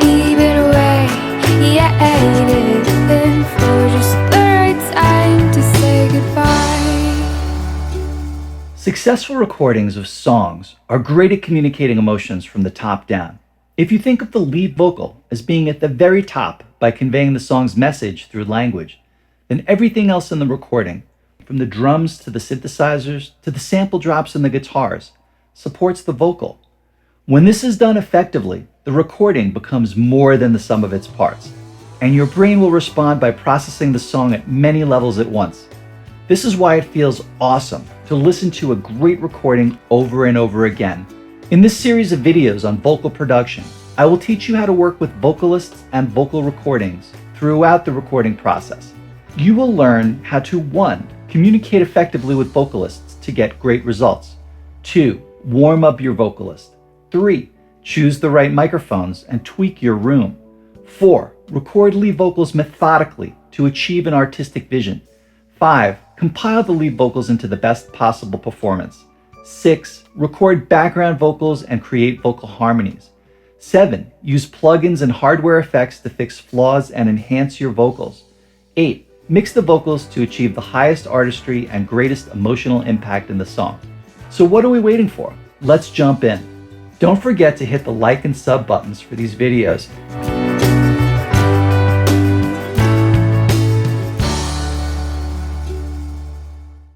even away. Yeah, it been for just the right time to say goodbye. Successful recordings of songs are great at communicating emotions from the top down. If you think of the lead vocal as being at the very top by conveying the song's message through language, then everything else in the recording, from the drums to the synthesizers to the sample drops in the guitars, supports the vocal. When this is done effectively, the recording becomes more than the sum of its parts, and your brain will respond by processing the song at many levels at once. This is why it feels awesome to listen to a great recording over and over again. In this series of videos on vocal production, I will teach you how to work with vocalists and vocal recordings throughout the recording process. You will learn how to 1. Communicate effectively with vocalists to get great results. 2. Warm up your vocalist. 3. Choose the right microphones and tweak your room. 4. Record lead vocals methodically to achieve an artistic vision. 5. Compile the lead vocals into the best possible performance. 6. Record background vocals and create vocal harmonies. 7. Use plugins and hardware effects to fix flaws and enhance your vocals. 8. Mix the vocals to achieve the highest artistry and greatest emotional impact in the song. So what are we waiting for? Let's jump in. Don't forget to hit the like and sub buttons for these videos.